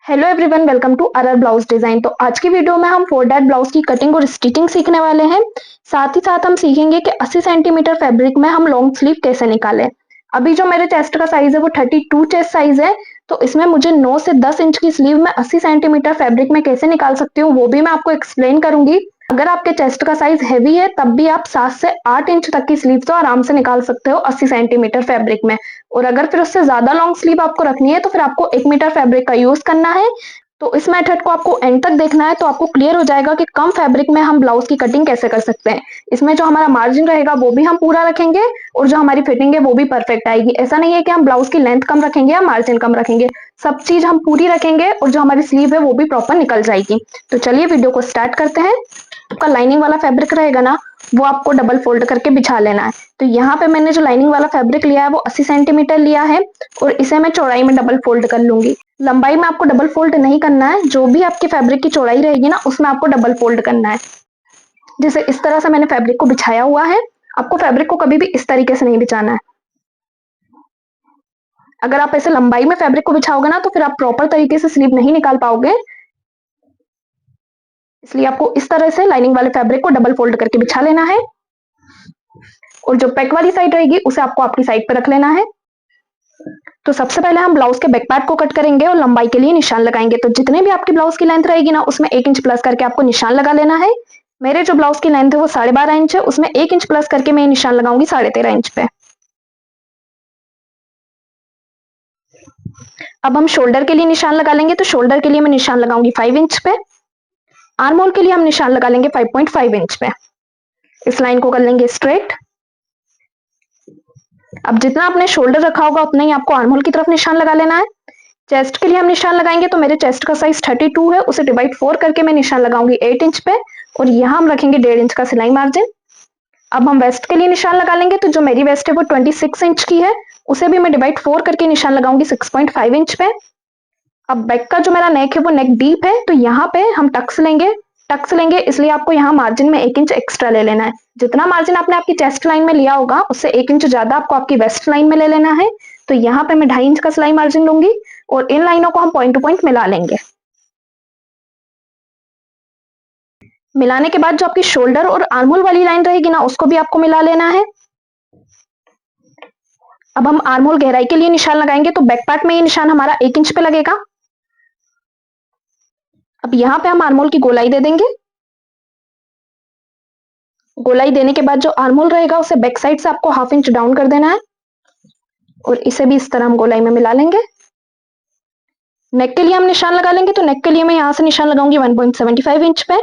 Hello everyone, welcome to RR blouse design. तो आज की वीडियो में हम 4 डैट ब्लाउज की कटिंग और स्टिचिंग सीखने वाले हैं। साथ ही साथ हम सीखेंगे कि 80 सेंटीमीटर फैब्रिक में हम लॉन्ग स्लीव कैसे निकालें। अभी जो मेरे चेस्ट का साइज है वो 32 चेस्ट साइज है, तो इसमें मुझे 9 से 10 इंच की स्लीव में 80 सेंटीमीटर फैब्रिक में कैसे निकाल सकती हूँ वो भी मैं आपको एक्सप्लेन करूंगी। अगर आपके चेस्ट का साइज हैवी है तब भी आप 7 से 8 इंच तक की स्लीव तो आराम से निकाल सकते हो 80 सेंटीमीटर फैब्रिक में। और अगर फिर उससे ज्यादा लॉन्ग स्लीव आपको रखनी है तो फिर आपको 1 मीटर फैब्रिक का यूज करना है। तो इस मेथड को आपको एंड तक देखना है तो आपको क्लियर हो जाएगा कि कम फैब्रिक में हम ब्लाउज की कटिंग कैसे कर सकते हैं। इसमें जो हमारा मार्जिन रहेगा वो भी हम पूरा रखेंगे और जो हमारी फिटिंग है वो भी परफेक्ट आएगी। ऐसा नहीं है कि हम ब्लाउज की लेंथ कम रखेंगे या मार्जिन कम रखेंगे, सब चीज हम पूरी रखेंगे और जो हमारी स्लीव है वो भी प्रॉपर निकल जाएगी। तो चलिए वीडियो को स्टार्ट करते हैं। आपका लाइनिंग वाला फैब्रिक रहेगा ना, वो आपको डबल फोल्ड करके बिछा लेना है। तो यहाँ पे मैंने जो लाइनिंग वाला फैब्रिक लिया है वो 80 सेंटीमीटर लिया है और इसे मैं चौड़ाई में डबल फोल्ड कर लूंगी। लंबाई में आपको डबल फोल्ड नहीं करना है, जो भी आपके फैब्रिक की चौड़ाई रहेगी ना उसमें आपको डबल फोल्ड करना है। जैसे इस तरह से मैंने फैब्रिक को बिछाया हुआ है, आपको फैब्रिक को कभी भी इस तरीके से नहीं बिछाना है। अगर आप ऐसे लंबाई में फैब्रिक को बिछाओगे ना तो फिर आप प्रॉपर तरीके से स्लीव नहीं निकाल पाओगे, इसलिए आपको इस तरह से लाइनिंग वाले फैब्रिक को डबल फोल्ड करके बिछा लेना है। और जो बैक वाली साइड रहेगी उसे आपको आपकी साइड पर रख लेना है। तो सबसे पहले हम ब्लाउज के बैक पार्ट को कट करेंगे और लंबाई के लिए निशान लगाएंगे। तो जितने भी आपकी ब्लाउज की लेंथ रहेगी ना उसमें 1 इंच प्लस करके आपको निशान लगा लेना है। मेरे जो ब्लाउज की लेंथ है वो 12.5 इंच है, उसमें 1 इंच प्लस करके मैं निशान लगाऊंगी 13.5 इंच पे। अब हम शोल्डर के लिए निशान लगा लेंगे, तो शोल्डर के लिए मैं निशान लगाऊंगी 5 इंच पे। आर्म होल के लिए हम निशान लगा लेंगे 5.5 इंच पे। इस लाइन को कर लेंगे स्ट्रेट। अब जितना आपने शोल्डर रखा होगा उतना ही आपको आर्म होल की तरफ निशान लगा लेना है। चेस्ट के लिए हम निशान लगाएंगे, तो मेरे चेस्ट का साइज 32 है, उसे डिवाइड 4 करके मैं निशान लगाऊंगी 8 इंच पे और यहाँ हम रखेंगे 1.5 इंच का सिलाई मार्जिन। अब हम वेस्ट के लिए निशान लगा लेंगे, तो जो मेरी वेस्ट है वो 26 इंच की है, उसे भी मैं डिवाइड 4 करके निशान लगाऊंगी 6.5 इंच पे। अब बैक का जो मेरा नेक है वो नेक डीप है, तो यहाँ पे हम टक्स लेंगे। टक्स लेंगे इसलिए आपको यहाँ मार्जिन में 1 इंच एक्स्ट्रा ले लेना है। जितना मार्जिन आपने आपकी चेस्ट लाइन में लिया होगा उससे 1 इंच ज्यादा आपको आपकी वेस्ट लाइन में ले लेना है। तो यहाँ पे मैं 2.5 इंच का सिलाई मार्जिन लूंगी और इन लाइनों को हम पॉइंट टू पॉइंट मिला लेंगे। मिलाने के बाद जो आपकी शोल्डर और आर्महोल वाली लाइन रहेगी ना उसको भी आपको मिला लेना है। अब हम आर्महोल गहराई के लिए निशान लगाएंगे, तो बैक पार्ट में ये निशान हमारा 1 इंच पे लगेगा। अब यहाँ पे हम आर्महोल की गोलाई दे देंगे। गोलाई देने के बाद जो आर्महोल रहेगा उसे बैक साइड से आपको 1/2 इंच डाउन कर देना है और इसे भी इस तरह हम गोलाई में मिला लेंगे। नेक के लिए हम निशान लगा लेंगे, तो नेक के लिए मैं यहाँ से निशान लगाऊंगी 1.75 इंच पे।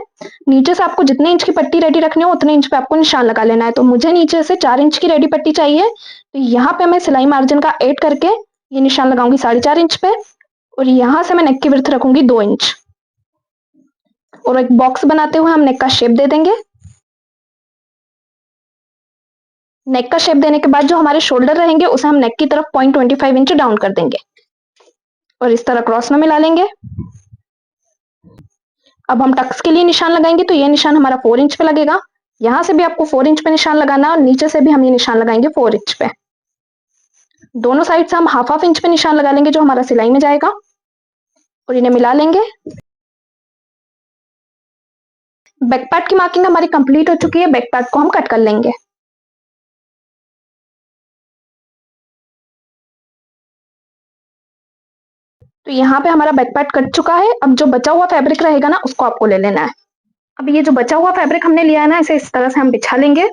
नीचे से आपको जितने इंच की पट्टी रेडी रखनी हो उतने इंच पे आपको निशान लगा लेना है। तो मुझे नीचे से 4 इंच की रेडी पट्टी चाहिए, तो यहाँ पे मैं सिलाई मार्जिन का 8 करके ये निशान लगाऊंगी 4.5 इंच पे और यहाँ से मैं नेक की विड्थ रखूंगी 2 इंच और एक बॉक्स बनाते हुए हम नेक का शेप दे देंगे। नेक का शेप देने के बाद जो हमारे शोल्डर रहेंगे उसे हम नेक की तरफ 0.25 इंच डाउन कर देंगे और इस तरह क्रॉस में मिला लेंगे। अब हम टक्स के लिए निशान लगाएंगे, तो ये निशान हमारा 4 इंच पे लगेगा। यहां से भी आपको 4 इंच पे निशान लगाना है और नीचे से भी हम ये निशान लगाएंगे 4 इंच पे। दोनों साइड से हम 1/2 इंच पे निशान लगा लेंगे जो हमारा सिलाई में जाएगा और इन्हें मिला लेंगे। बैक पार्ट की मार्किंग हमारी कंप्लीट हो चुकी है, बैक पार्ट को हम कट कर लेंगे। तो यहाँ पे हमारा बैक पार्ट कट चुका है। अब जो बचा हुआ फैब्रिक रहेगा ना उसको आपको ले लेना है। अब ये जो बचा हुआ फैब्रिक हमने लिया है ना इसे इस तरह से हम बिछा लेंगे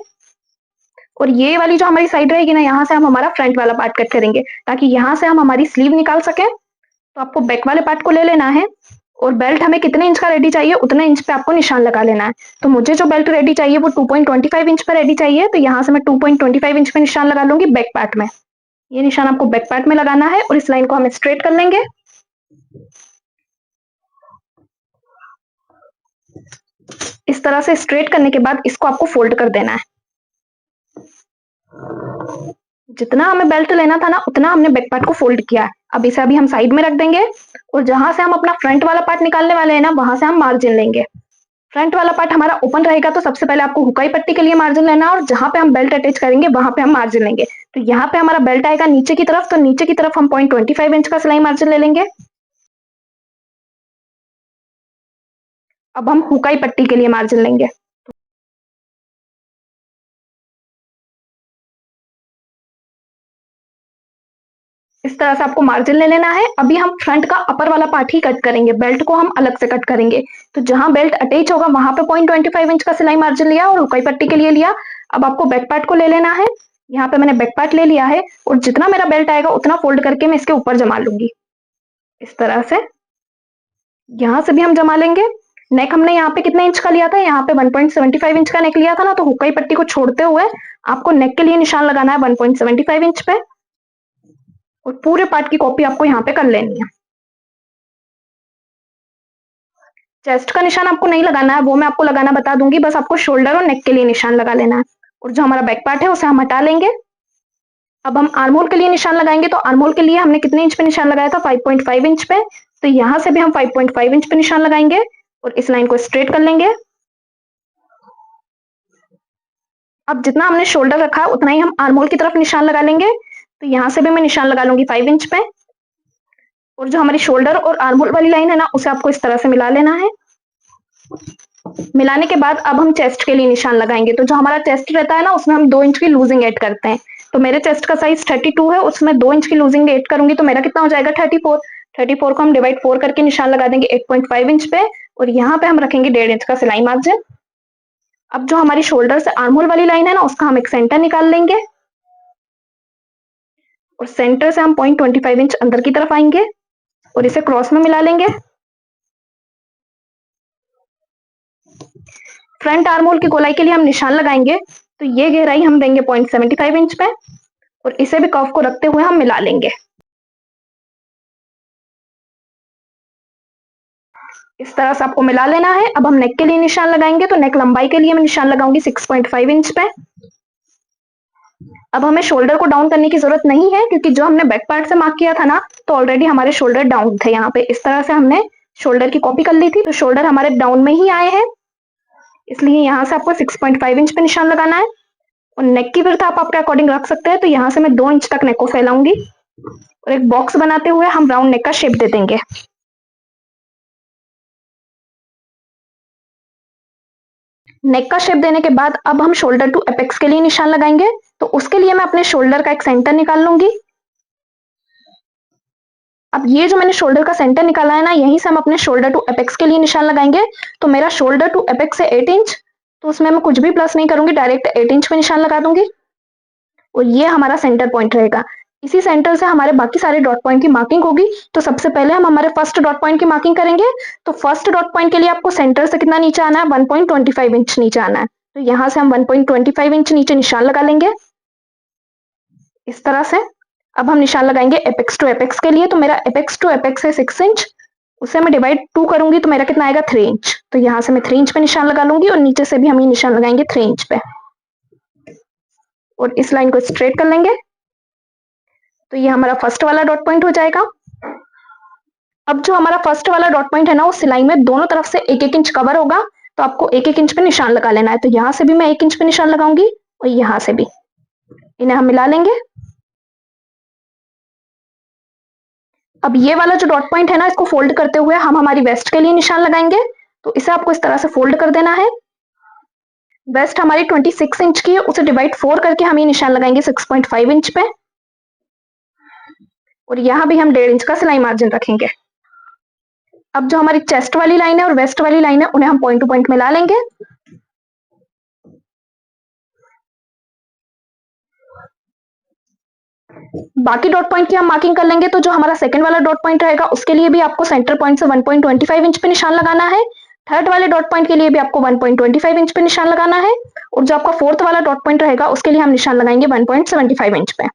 और ये वाली जो हमारी साइड रहेगी ना यहाँ से हम हमारा फ्रंट वाला पार्ट कट करेंगे ताकि यहाँ से हम हमारी स्लीव निकाल सके। तो आपको बैक वाले पार्ट को ले लेना है और बेल्ट हमें कितने इंच का रेडी चाहिए उतने इंच पे आपको निशान लगा लेना है। तो मुझे जो बेल्ट रेडी चाहिए वो 2.25 इंच पे रेडी चाहिए, तो यहाँ से मैं 2.25 इंच पे निशान लगा लूंगी बैक पार्ट में। ये निशान आपको बैक पार्ट में लगाना है और इस लाइन को हम स्ट्रेट कर लेंगे। इस तरह से स्ट्रेट करने के बाद इसको आपको फोल्ड कर देना है। जितना हमें बेल्ट लेना था ना उतना हमने बैक पार्ट को फोल्ड किया है। अब इसे अभी हम साइड में रख देंगे और जहां से हम अपना फ्रंट वाला पार्ट निकालने वाले हैं ना वहां से हम मार्जिन लेंगे। फ्रंट वाला पार्ट हमारा ओपन रहेगा, तो सबसे पहले आपको हुकाई पट्टी के लिए मार्जिन लेना है और जहां पे हम बेल्ट अटैच करेंगे वहां पे हम मार्जिन लेंगे। तो यहाँ पे हमारा बेल्ट आएगा नीचे की तरफ, तो नीचे की तरफ हम 0.25 इंच का सिलाई मार्जिन ले लेंगे। अब हम हुकाई पट्टी के लिए मार्जिन लेंगे। इस तरह से आपको मार्जिन ले लेना है। अभी हम फ्रंट का अपर वाला पार्ट ही कट करेंगे, बेल्ट को हम अलग से कट करेंगे। तो जहां बेल्ट अटैच होगा वहां पे 0.25 इंच का सिलाई मार्जिन लिया और हुकाई पट्टी के लिए लिया। अब आपको बैक पार्ट को ले लेना है। यहाँ पे मैंने बैक पार्ट ले लिया है और जितना मेरा बेल्ट आएगा उतना फोल्ड करके मैं इसके ऊपर जमा लूंगी। इस तरह से यहाँ से भी हम जमा लेंगे। नेक हमने यहाँ पे कितने इंच का लिया था, यहाँ पे 1.75 इंच का नेक लिया था ना, तो हुकाई पट्टी को छोड़ते हुए आपको नेक के लिए निशान लगाना है 1.75 इंच पे और पूरे पार्ट की कॉपी आपको यहाँ पे कर लेनी है। चेस्ट का निशान आपको नहीं लगाना है, वो मैं आपको लगाना बता दूंगी, बस आपको शोल्डर और नेक के लिए निशान लगा लेना है। और जो हमारा बैक पार्ट है उसे हम हटा लेंगे। अब हम आर्महोल के लिए निशान लगाएंगे। तो आर्महोल के लिए हमने कितने इंच पे निशान लगाया था, 5.5 इंच पे। तो यहाँ से भी हम 5.5 इंच पे निशान लगाएंगे और इस लाइन को स्ट्रेट कर लेंगे। अब जितना हमने शोल्डर रखा है उतना ही हम आर्महोल की तरफ निशान लगा लेंगे। तो यहाँ से भी मैं निशान लगा लूंगी 5 इंच पे। और जो हमारी शोल्डर और आर्महोल वाली लाइन है ना, उसे आपको इस तरह से मिला लेना है। मिलाने के बाद अब हम चेस्ट के लिए निशान लगाएंगे। तो जो हमारा चेस्ट रहता है ना, उसमें हम 2 इंच की लूजिंग ऐड करते हैं। तो मेरे चेस्ट का साइज 32 है, उसमें 2 इंच की लूजिंग ऐड करूंगी तो मेरा कितना हो जाएगा 34। 34 को हम डिवाइड 4 करके निशान लगा देंगे 8.5 इंच पे और यहाँ पे हम रखेंगे 1.5 इंच का सिलाई मार्जिन। अब जो हमारी शोल्डर से आर्महोल वाली लाइन है ना, उसका हम एक सेंटर निकाल लेंगे और सेंटर से हम 0.25 इंच अंदर की तरफ आएंगे और इसे क्रॉस में मिला लेंगे। फ्रंट आर्महोल की गोलाई के लिए हम निशान लगाएंगे। तो ये गहराई हम देंगे 0.75 इंच पे और इसे भी कर्व को रखते हुए हम मिला लेंगे। इस तरह से आपको मिला लेना है। अब हम नेक के लिए निशान लगाएंगे। तो नेक लंबाई के लिए मैं निशान लगाऊंगी 6.5 इंच पे। अब हमें शोल्डर को डाउन करने की जरूरत नहीं है क्योंकि जो हमने बैक पार्ट से मार्क किया था ना, तो ऑलरेडी हमारे शोल्डर डाउन थे। यहाँ पे इस तरह से हमने शोल्डर की कॉपी कर ली थी, तो शोल्डर हमारे डाउन में ही आए हैं, इसलिए यहाँ से आपको 6.5 इंच पे निशान लगाना है। और नेक की विड्थ आप अपने अकॉर्डिंग रख सकते हैं। तो यहाँ से मैं 2 इंच तक नेक को फैलाऊंगी और एक बॉक्स बनाते हुए हम राउंड नेक का शेप दे देंगे। नेक का शेप देने के बाद अब हम शोल्डर टू एपेक्स के लिए निशान लगाएंगे। तो उसके लिए मैं अपने शोल्डर का एक सेंटर निकाल लूंगी। अब ये जो मैंने शोल्डर का सेंटर निकाला है ना, यहीं से हम अपने शोल्डर टू एपेक्स के लिए निशान लगाएंगे। तो मेरा शोल्डर टू एपेक्स है 8 इंच, तो उसमें मैं कुछ भी प्लस नहीं करूंगी, डायरेक्ट 8 इंच पे निशान लगा दूंगी और ये हमारा सेंटर पॉइंट रहेगा। इसी सेंटर से हमारे बाकी सारे डॉट पॉइंट की मार्किंग होगी। तो सबसे पहले हम हमारे फर्स्ट डॉट पॉइंट की मार्किंग करेंगे। तो फर्स्ट डॉट पॉइंट के लिए आपको सेंटर से कितना नीचे आना है, 1.25 इंच नीचे आना है। तो यहाँ से हम 1.25 इंच नीचे निशान लगा लेंगे इस तरह से। अब हम निशान लगाएंगे एपेक्स टू एपेक्स के लिए। तो मेरा एपेक्स टू एपेक्स है 6 इंच, उसे मैं डिवाइड 2 करूंगी तो मेरा कितना आएगा 3 इंच। तो यहाँ से मैं 3 इंच पे निशान लगा लूंगी और नीचे से भी हम ये निशान लगाएंगे 3 इंच पे और इस लाइन को स्ट्रेट कर लेंगे। तो ये हमारा फर्स्ट वाला डॉट पॉइंट हो जाएगा। अब जो हमारा फर्स्ट वाला डॉट पॉइंट है ना, उस सिलाई में दोनों तरफ से 1-1 इंच कवर होगा। तो आपको 1-1 इंच पे निशान लगा लेना है। तो यहाँ से भी मैं 1 इंच पे निशान लगाऊंगी और यहाँ से भी, इन्हें हम मिला लेंगे। अब ये वाला जो डॉट पॉइंट है ना, इसको फोल्ड करते हुए हम हमारी वेस्ट के लिए निशान लगाएंगे। तो इसे आपको इस तरह से फोल्ड कर देना है। वेस्ट हमारी 26 इंच की है, उसे डिवाइड 4 करके हम ये निशान लगाएंगे 6.5 इंच पे और यहाँ भी हम 1.5 इंच का सिलाई मार्जिन रखेंगे। अब जो हमारी चेस्ट वाली लाइन है और वेस्ट वाली लाइन है, उन्हें हम पॉइंट टू पॉइंट मिला लेंगे। बाकी डॉट पॉइंट की हम मार्किंग कर लेंगे। तो जो हमारा सेकंड वाला डॉट पॉइंट रहेगा उसके लिए भी आपको सेंटर पॉइंट से 1.25 इंच पे निशान लगाना है। थर्ड वाले डॉट पॉइंट के लिए भी आपको 1.25 इंच पे निशान लगाना है और जो आपका फोर्थ वाला डॉट पॉइंट रहेगा उसके लिए हम निशान लगाएंगे 1.75 इंच पे,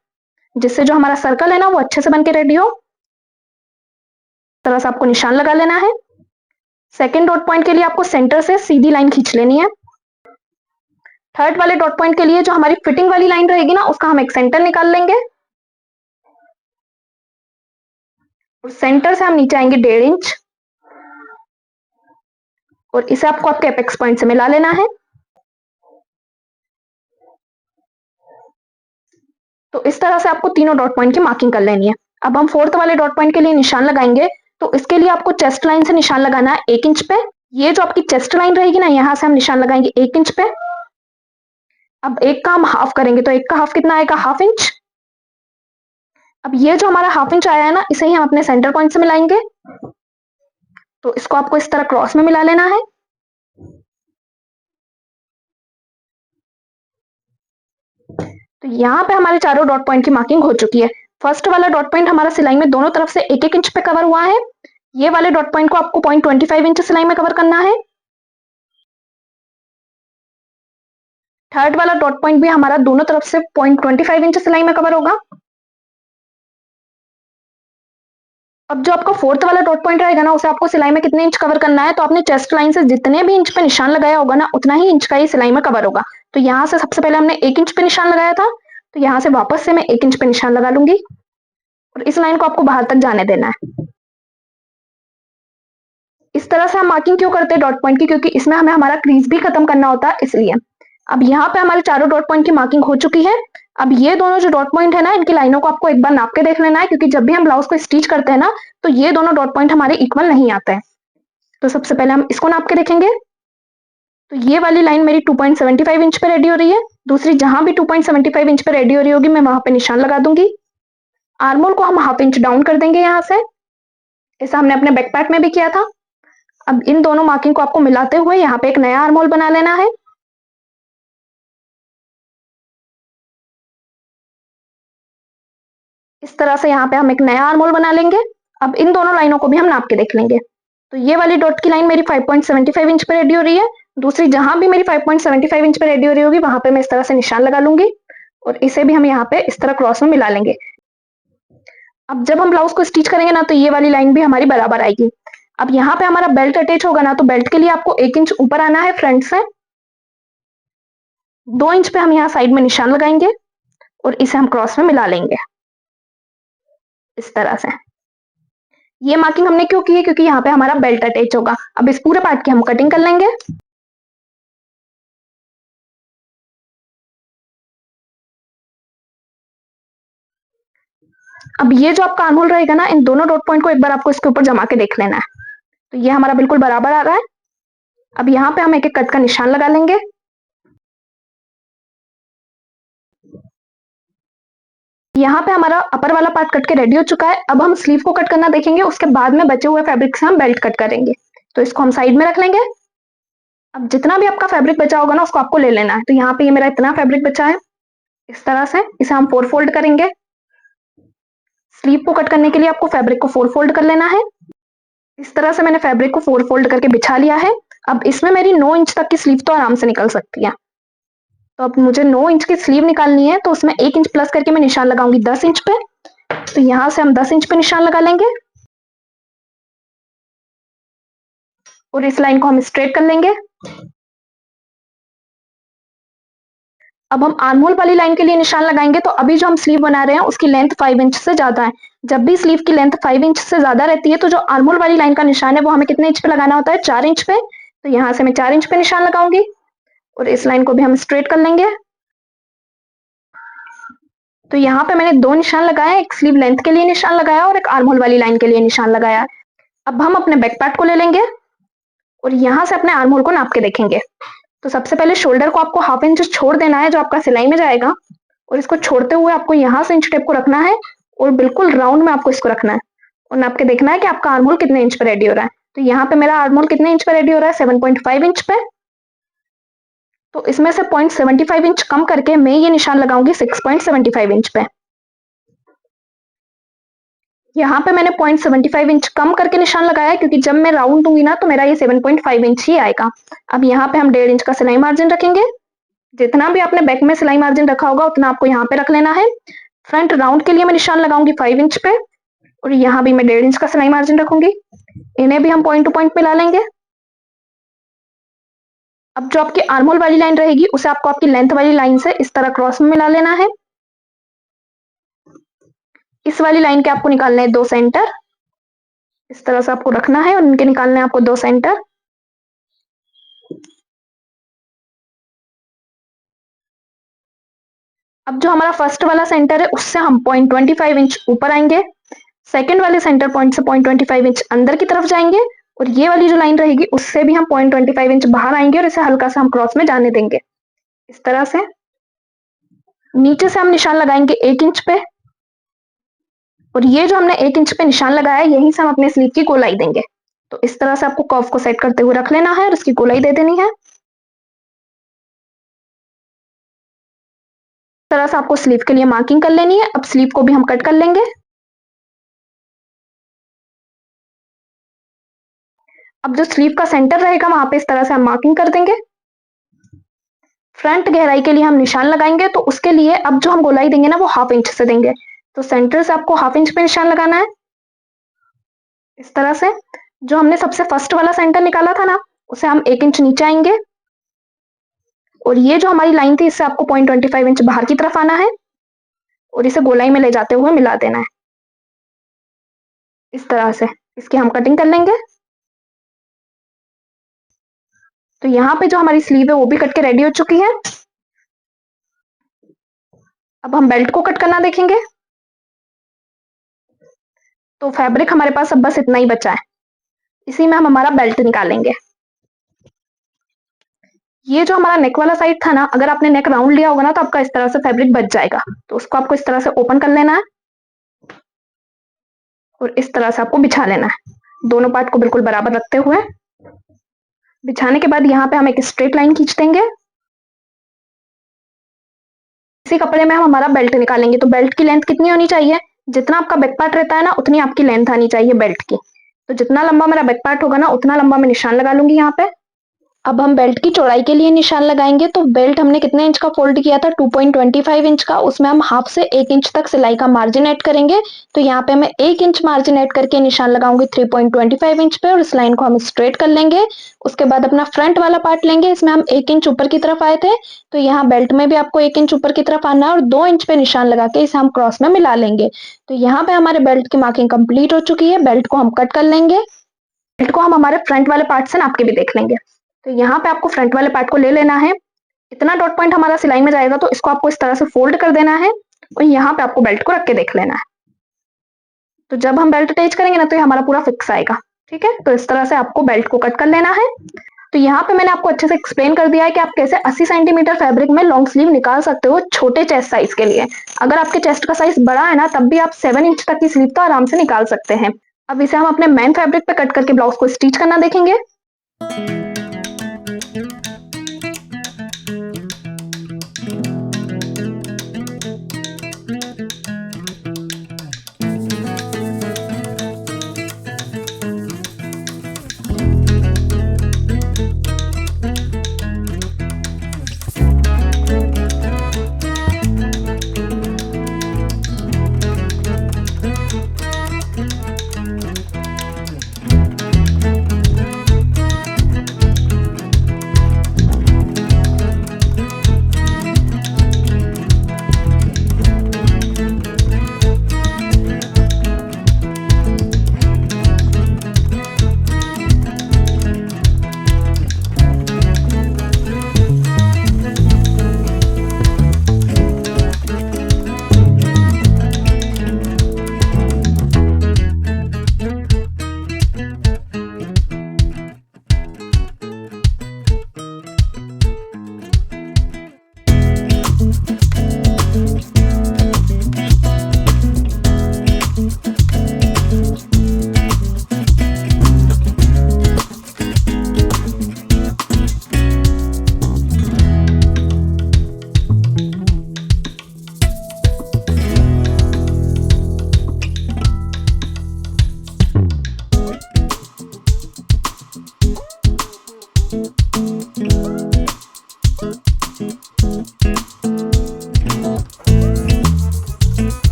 जिससे जो हमारा सर्कल है ना वो अच्छे से बन के रेडी हो। इस तरह से आपको निशान लगा लेना है। सेकेंड डॉट पॉइंट के लिए आपको सेंटर से सीधी लाइन खींच लेनी है। थर्ड वाले डॉट पॉइंट के लिए जो हमारी फिटिंग वाली लाइन रहेगी ना, उसका हम एक सेंटर निकाल लेंगे और सेंटर से हम नीचे आएंगे 1.5 इंच और इसे आपको आपके एपेक्स पॉइंट से मिला लेना है। तो इस तरह से आपको तीनों डॉट पॉइंट की मार्किंग कर लेनी है। अब हम फोर्थ वाले डॉट पॉइंट के लिए निशान लगाएंगे। तो इसके लिए आपको चेस्ट लाइन से निशान लगाना है 1 इंच पे। ये जो आपकी चेस्ट लाइन रहेगी ना, यहाँ से हम निशान लगाएंगे 1 इंच पे। अब एक का हम हाफ करेंगे, तो एक का हाफ कितना आएगा, हाफ इंच। अब ये जो हमारा हाफ इंच आया है ना, इसे ही हम अपने सेंटर पॉइंट से मिलाएंगे। तो इसको आपको इस तरह क्रॉस में मिला लेना है। तो यहाँ पे हमारे चारों डॉट पॉइंट की मार्किंग हो चुकी है। फर्स्ट वाला डॉट पॉइंट हमारा सिलाई में दोनों तरफ से 1-1 इंच पे कवर हुआ है। ये वाले डॉट पॉइंट को आपको 0.25 इंच सिलाई में कवर करना है। थर्ड वाला डॉट पॉइंट भी हमारा दोनों तरफ से 0.25 इंच सिलाई में कवर होगा। अब जो आपका फोर्थ वाला डॉट पॉइंट रहेगा ना, उसे आपको सिलाई में कितने इंच कवर करना है, तो आपने चेस्ट लाइन से जितने भी इंच पे निशान लगाया होगा ना, उतना ही इंच का ही सिलाई में कवर होगा। तो यहाँ से सबसे पहले हमने 1 इंच पे निशान लगाया था, तो यहाँ से वापस से मैं 1 इंच पे निशान लगा लूंगी और इस लाइन को आपको बाहर तक जाने देना है। इस तरह से हम मार्किंग क्यों करते हैं डॉट पॉइंट की, क्योंकि इसमें हमें हमारा क्रीज भी खत्म करना होता है, इसलिए। अब यहाँ पे हमारे चारों डॉट पॉइंट की मार्किंग हो चुकी है। अब ये दोनों जो डॉट पॉइंट है ना, इनकी लाइनों को आपको एक बार नाप के देख लेना है, क्योंकि जब भी हम ब्लाउज को स्टिच करते हैं ना, तो ये दोनों डॉट पॉइंट हमारे इक्वल नहीं आते हैं। तो सबसे पहले हम इसको नाप के देखेंगे। तो ये वाली लाइन मेरी 2.75 इंच पे रेडी हो रही है। दूसरी जहां भी 2.75 इंच पे रेडी हो रही होगी, मैं वहां पे निशान लगा दूंगी। आर्मोल को हम हाफ इंच डाउन कर देंगे यहाँ से। ऐसा हमने अपने बैक पार्ट में भी किया था। अब इन दोनों मार्किंग को आपको मिलाते हुए यहाँ पे एक नया आर्मोल बना लेना है। इस तरह से यहाँ पे हम एक नया आर्मोल बना लेंगे। अब इन दोनों लाइनों को भी हम नाप के देख लेंगे। तो ये वाली डॉट की लाइन मेरी 5.75 इंच पे रेडी हो रही है। दूसरी जहां भी मेरी 5.75 इंच पे रेडी हो रही होगी, वहां पे मैं इस तरह से निशान लगा लूंगी और इसे भी हम यहाँ पे इस तरह क्रॉस में मिला लेंगे। अब जब हम ब्लाउज को स्टिच करेंगे ना, तो ये वाली लाइन भी हमारी बराबर आएगी। अब यहाँ पे हमारा बेल्ट अटैच होगा ना, तो बेल्ट के लिए आपको 1 इंच ऊपर आना है फ्रंट से। 2 इंच पे हम यहाँ साइड में निशान लगाएंगे और इसे हम क्रॉस में मिला लेंगे इस तरह से। ये मार्किंग हमने क्यों की है, क्योंकि यहाँ पे हमारा बेल्ट अटैच होगा। अब इस पूरे पार्ट की हम कटिंग कर लेंगे। अब ये जो आपका आर्महोल रहेगा ना, इन दोनों डॉट पॉइंट को एक बार आपको इसके ऊपर जमा के देख लेना है। तो ये हमारा बिल्कुल बराबर आ रहा है। अब यहाँ पे हम एक एक कट का निशान लगा लेंगे। यहाँ पे हमारा अपर वाला पार्ट कट के रेडी हो चुका है। अब हम स्लीव को कट करना देखेंगे, उसके बाद में बचे हुए फैब्रिक से हम बेल्ट कट करेंगे। तो इसको हम साइड में रख लेंगे। अब जितना भी आपका फैब्रिक बचा होगा ना, उसको आपको ले लेना है। तो यहाँ पे ये मेरा इतना फैब्रिक बचा है। इस तरह से इसे हम 4 फोल्ड करेंगे। स्लीव को कट करने के लिए आपको फैब्रिक को 4 फोल्ड कर लेना है। इस तरह से मैंने फैब्रिक को 4 फोल्ड करके बिछा लिया है। अब इसमें मेरी 9 इंच तक की स्लीव तो आराम से निकल सकती है। तो अब मुझे 9 इंच की स्लीव निकालनी है, तो उसमें 1 इंच प्लस करके मैं निशान लगाऊंगी 10 इंच पे। तो यहाँ से हम 10 इंच पे निशान लगा लेंगे और इस लाइन को हम स्ट्रेट कर लेंगे। अब हम आर्महोल वाली लाइन के लिए निशान लगाएंगे। तो अभी जो हम स्लीव बना रहे हैं, उसकी लेंथ 5 इंच से ज्यादा है। जब भी स्लीव की लेंथ 5 इंच से ज्यादा रहती है, तो जो आर्महोल वाली लाइन का निशान है, वो हमें कितने इंच पे लगाना होता है, 4 इंच पे। तो यहाँ से मैं 4 इंच पे निशान लगाऊंगी और इस लाइन को भी हम स्ट्रेट कर लेंगे। तो यहाँ पे मैंने 2 निशान लगाए, एक स्लीव लेंथ के लिए निशान लगाया और एक आर्महोल वाली लाइन के लिए निशान लगाया। अब हम अपने बैक पार्ट को ले लेंगे और यहाँ से अपने आर्महोल को नाप के देखेंगे। तो सबसे पहले शोल्डर को आपको हाफ इंच छोड़ देना है, जो आपका सिलाई में जाएगा, और इसको छोड़ते हुए आपको यहाँ से इंच टेप को रखना है और बिल्कुल राउंड में आपको इसको रखना है और नाप के देखना है कि आपका आर्महोल कितने इंच पे रेडी हो रहा है। तो यहाँ पे मेरा आर्महोल कितने इंच पे रेडी हो रहा है, 7.5 इंच पे। तो इसमें से 0.75 इंच कम करके मैं ये निशान लगाऊंगी 6.75 इंच पे। यहाँ पे मैंने 0.75 इंच कम करके निशान लगाया है, क्योंकि जब मैं राउंड दूंगी ना, तो मेरा ये 7.5 इंच ही आएगा। अब यहाँ पे हम 1.5 इंच का सिलाई मार्जिन रखेंगे। जितना भी आपने बैक में सिलाई मार्जिन रखा होगा, उतना आपको यहाँ पे रख लेना है। फ्रंट राउंड के लिए मैं निशान लगाऊंगी 5 इंच पे और यहाँ भी मैं 1.5 इंच का सिलाई मार्जिन रखूंगी। इन्हें भी हम पॉइंट टू पॉइंट मिला लेंगे। अब जो आपकी आर्महोल वाली लाइन रहेगी, उसे आपको आपकी लेंथ वाली लाइन से इस तरह क्रॉस में मिला लेना है। इस वाली लाइन के आपको निकालना है 2 सेंटर। इस तरह से आपको रखना है और इनके निकालने हैं आपको 2 सेंटर। अब जो हमारा फर्स्ट वाला सेंटर है, उससे हम 0.25 इंच ऊपर आएंगे। सेकंड वाले सेंटर पॉइंट से 0.25 इंच अंदर की तरफ जाएंगे और ये वाली जो लाइन रहेगी उससे भी हम 0.25 इंच बाहर आएंगे और इसे हल्का सा हम क्रॉस में जाने देंगे। इस तरह से नीचे से हम निशान लगाएंगे 1 इंच पे, और ये जो हमने 1 इंच पे निशान लगाया है यहीं से हम अपने स्लीव की गोलाई देंगे। तो इस तरह से आपको कर्व को सेट करते हुए रख लेना है और इसकी गोलाई दे देनी है। इस तरह से आपको स्लीव के लिए मार्किंग कर लेनी है। अब स्लीव को भी हम कट कर लेंगे। अब जो स्लीव का सेंटर रहेगा वहां पे इस तरह से हम मार्किंग कर देंगे। फ्रंट गहराई के लिए हम निशान लगाएंगे, तो उसके लिए अब जो हम गोलाई देंगे ना वो 1/2 इंच से देंगे। तो सेंटर से आपको 1/2 इंच पे निशान लगाना है। इस तरह से जो हमने सबसे फर्स्ट वाला सेंटर निकाला था ना उसे हम 1 इंच नीचे आएंगे, और ये जो हमारी लाइन थी इससे आपको 0.25 इंच बाहर की तरफ आना है और इसे गोलाई में ले जाते हुए मिला देना है। इस तरह से इसकी हम कटिंग कर लेंगे। तो यहाँ पे जो हमारी स्लीव है वो भी कट के रेडी हो चुकी है। अब हम बेल्ट को कट करना देखेंगे। तो फैब्रिक हमारे पास अब बस इतना ही बचा है, इसी में हम हमारा बेल्ट निकालेंगे। ये जो हमारा नेक वाला साइड था ना, अगर आपने नेक राउंड लिया होगा ना तो आपका इस तरह से फैब्रिक बच जाएगा। तो उसको आपको इस तरह से ओपन कर लेना है और इस तरह से आपको बिछा लेना है, दोनों पार्ट को बिल्कुल बराबर रखते हुए। बिछाने के बाद यहाँ पे हम एक स्ट्रेट लाइन खींच देंगे। इसी कपड़े में हम हमारा बेल्ट निकालेंगे। तो बेल्ट की लेंथ कितनी होनी चाहिए, जितना आपका बैक पार्ट रहता है ना उतनी आपकी लेंथ आनी चाहिए बेल्ट की। तो जितना लंबा मेरा बैक पार्ट होगा ना उतना लंबा मैं निशान लगा लूंगी यहाँ पे। अब हम बेल्ट की चौड़ाई के लिए निशान लगाएंगे। तो बेल्ट हमने कितने इंच का फोल्ड किया था, 2.25 इंच का, उसमें हम 1/2 से 1 इंच तक सिलाई का मार्जिन ऐड करेंगे। तो यहाँ पे मैं 1 इंच मार्जिन ऐड करके निशान लगाऊंगी 3.25 इंच पे, और इस लाइन को हम स्ट्रेट कर लेंगे। उसके बाद अपना फ्रंट वाला पार्ट लेंगे, इसमें हम 1 इंच ऊपर की तरफ आए थे, तो यहाँ बेल्ट में भी आपको 1 इंच ऊपर की तरफ आना है और 2 इंच पे निशान लगा के इसे हम क्रॉस में मिला लेंगे। तो यहाँ पे हमारे बेल्ट की मार्किंग कंप्लीट हो चुकी है। बेल्ट को हम कट कर लेंगे। बेल्ट को हम हमारे फ्रंट वाले पार्ट से नाप के भी देख लेंगे। तो यहाँ पे आपको फ्रंट वाले पार्ट को ले लेना है। इतना डॉट पॉइंट हमारा सिलाई में जाएगा, तो इसको आपको इस तरह से फोल्ड कर देना है और यहाँ पे आपको बेल्ट को रख के देख लेना है। तो जब हम बेल्ट अटैच करेंगे ना तो ये हमारा पूरा फिक्स आएगा। ठीक है, तो इस तरह से आपको बेल्ट को कट कर लेना है। तो यहाँ पे मैंने आपको अच्छे से एक्सप्लेन कर दिया है कि आप कैसे 80 सेंटीमीटर फैब्रिक में लॉन्ग स्लीव निकाल सकते हो छोटे चेस्ट साइज के लिए। अगर आपके चेस्ट का साइज बड़ा है ना तब भी आप 7 इंच तक की स्लीव तो आराम से निकाल सकते हैं। अब इसे हम अपने मेन फैब्रिक पे कट करके ब्लाउज को स्टिच करना देखेंगे।